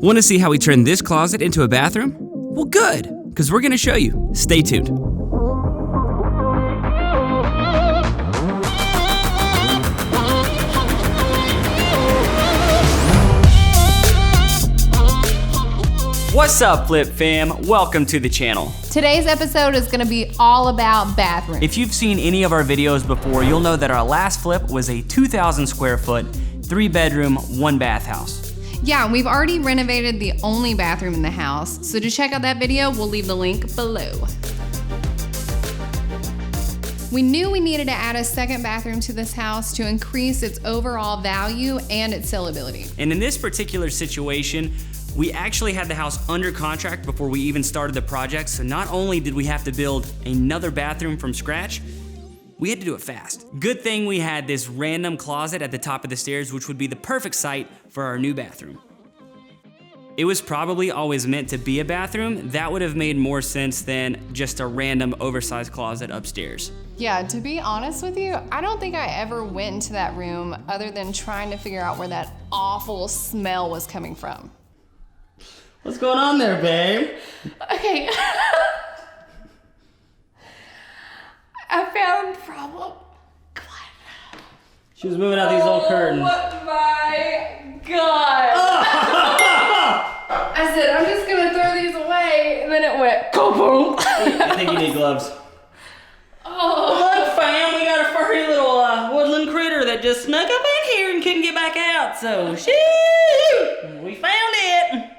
Want to see how we turned this closet into a bathroom? Well, good, because we're going to show you. Stay tuned. What's up, Flip fam? Welcome to the channel. Today's episode is gonna be all about bathrooms. If you've seen any of our videos before, you'll know that our last flip was a 2,000 square foot, 3-bedroom, 1-bath house. Yeah, we've already renovated the only bathroom in the house, so to check out that video, we'll leave the link below. We knew we needed to add a second bathroom to this house to increase its overall value and its sellability. And in this particular situation, we actually had the house under contract before we even started the project, so not only did we have to build another bathroom from scratch, we had to do it fast. Good thing we had this random closet at the top of the stairs, which would be the perfect site for our new bathroom. It was probably always meant to be a bathroom. That would have made more sense than just a random oversized closet upstairs. Yeah, to be honest with you, I don't think I ever went into that room other than trying to figure out where that awful smell was coming from. What's going on there, babe? Okay. I found a problem. Come on. She was moving out these old curtains. Oh my God. I said, I'm just gonna throw these away, and then it went kaboom. I think you need gloves. Oh. Look, fam, we got a furry little woodland critter that just snuck up in here and couldn't get back out, so shoo! We found it.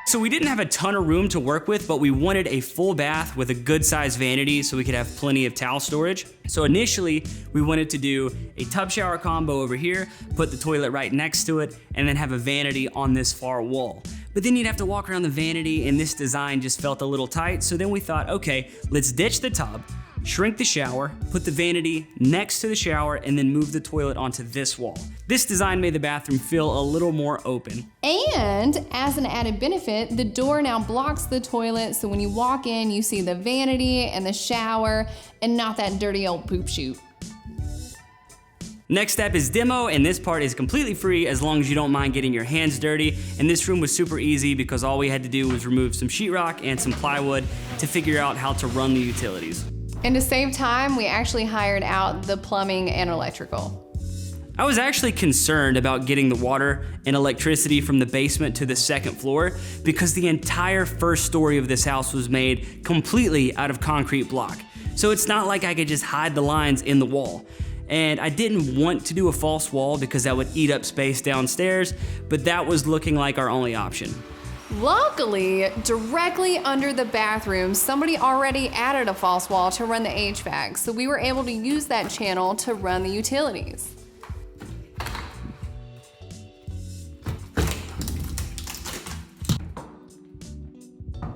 So we didn't have a ton of room to work with, but we wanted a full bath with a good sized vanity so we could have plenty of towel storage. So initially, we wanted to do a tub shower combo over here, put the toilet right next to it, and then have a vanity on this far wall. But then you'd have to walk around the vanity, and this design just felt a little tight, so then we thought, okay, let's ditch the tub, shrink the shower, put the vanity next to the shower, and then move the toilet onto this wall. This design made the bathroom feel a little more open. And as an added benefit, the door now blocks the toilet, so when you walk in, you see the vanity and the shower, and not that dirty old poop chute. Next step is demo, and this part is completely free as long as you don't mind getting your hands dirty. And this room was super easy because all we had to do was remove some sheetrock and some plywood to figure out how to run the utilities. And to save time, we actually hired out the plumbing and electrical. I was actually concerned about getting the water and electricity from the basement to the second floor because the entire first story of this house was made completely out of concrete block. So it's not like I could just hide the lines in the wall. And I didn't want to do a false wall because that would eat up space downstairs, but that was looking like our only option. Luckily, directly under the bathroom, somebody already added a false wall to run the HVAC, so we were able to use that channel to run the utilities.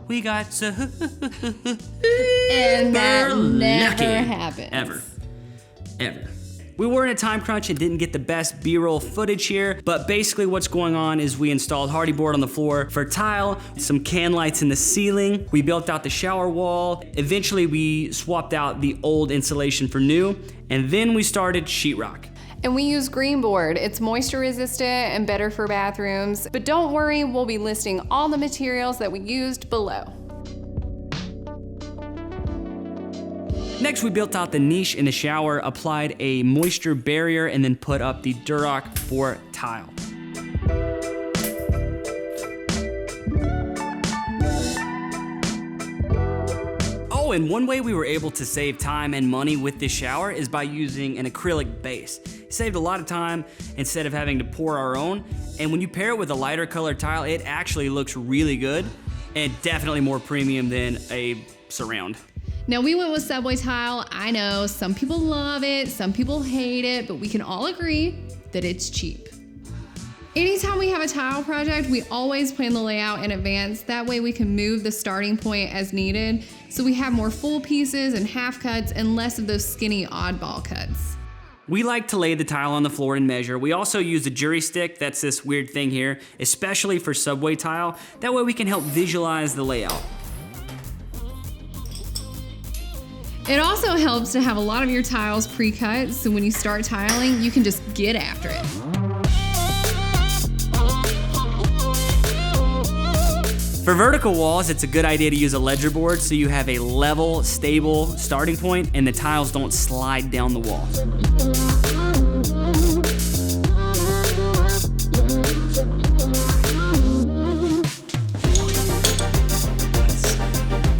We got so And that never lucky. happens. Ever. We were in a time crunch and didn't get the best B-roll footage here, but basically what's going on is we installed Hardie board on the floor for tile, some can lights in the ceiling, we built out the shower wall, eventually we swapped out the old insulation for new, and then we started sheetrock. And we use green board. It's moisture resistant and better for bathrooms, but don't worry, we'll be listing all the materials that we used below. Next, we built out the niche in the shower, applied a moisture barrier, and then put up the Durock for tile. Oh, and one way we were able to save time and money with this shower is by using an acrylic base. It saved a lot of time instead of having to pour our own, and when you pair it with a lighter colored tile, it actually looks really good and definitely more premium than a surround. Now we went with subway tile. I know some people love it, some people hate it, but we can all agree that it's cheap. Anytime we have a tile project, we always plan the layout in advance. That way we can move the starting point as needed, so we have more full pieces and half cuts and less of those skinny oddball cuts. We like to lay the tile on the floor and measure. We also use a jury stick, that's this weird thing here, especially for subway tile. That way we can help visualize the layout. It also helps to have a lot of your tiles pre-cut, so when you start tiling, you can just get after it. For vertical walls, it's a good idea to use a ledger board so you have a level, stable starting point and the tiles don't slide down the wall.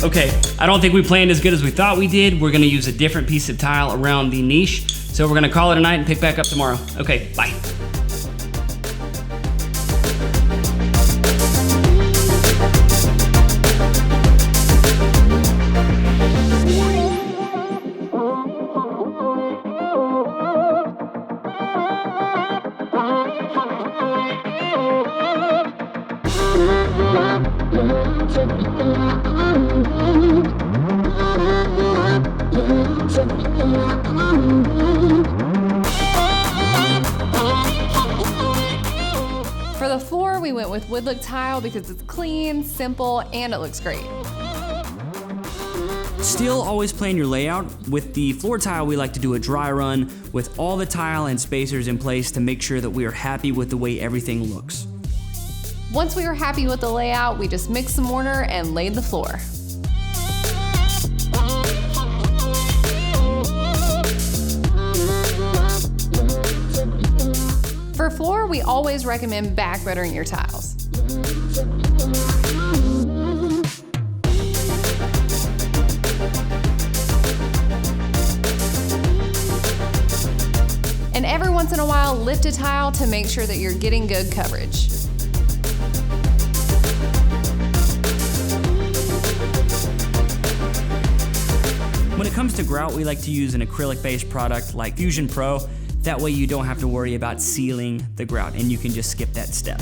Okay, I don't think we planned as good as we thought we did. We're gonna use a different piece of tile around the niche. So we're gonna call it a night and pick back up tomorrow. Okay, bye. For the floor, we went with wood look tile because it's clean, simple, and it looks great. Still always plan your layout. With the floor tile, we like to do a dry run with all the tile and spacers in place to make sure that we are happy with the way everything looks. Once we were happy with the layout, we just mixed some mortar and laid the floor. For floor, we always recommend back buttering your tiles. And every once in a while, lift a tile to make sure that you're getting good coverage. When it comes to grout, we like to use an acrylic-based product like Fusion Pro. That way you don't have to worry about sealing the grout and you can just skip that step.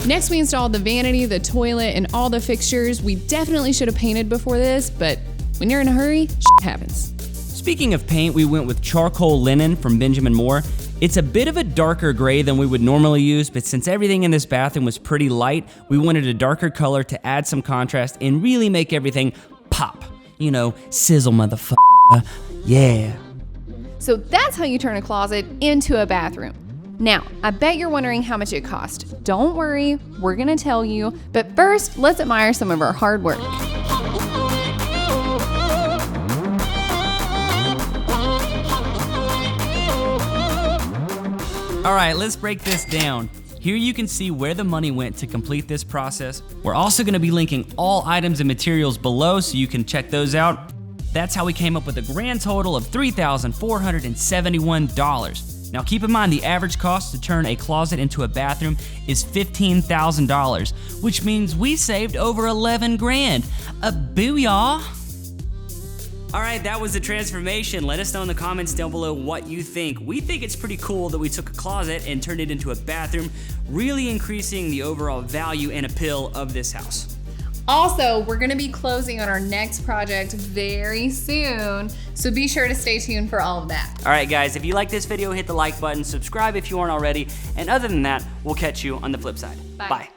Next, we installed the vanity, the toilet, and all the fixtures. We definitely should have painted before this, but when you're in a hurry, shit happens. Speaking of paint, we went with charcoal linen from Benjamin Moore. It's a bit of a darker gray than we would normally use, but since everything in this bathroom was pretty light, we wanted a darker color to add some contrast and really make everything pop. You know, sizzle, motherfucker. Yeah. So that's how you turn a closet into a bathroom. Now, I bet you're wondering how much it cost. Don't worry, we're gonna tell you. But first, let's admire some of our hard work. All right, let's break this down. Here you can see where the money went to complete this process. We're also gonna be linking all items and materials below so you can check those out. That's how we came up with a grand total of $3,471. Now keep in mind the average cost to turn a closet into a bathroom is $15,000, which means we saved over 11 grand. A booyah. All right, that was the transformation. Let us know in the comments down below what you think. We think it's pretty cool that we took a closet and turned it into a bathroom, really increasing the overall value and appeal of this house. Also, we're gonna be closing on our next project very soon, so be sure to stay tuned for all of that. All right, guys, if you like this video, hit the like button, subscribe if you aren't already, and other than that, we'll catch you on the flip side. Bye. Bye.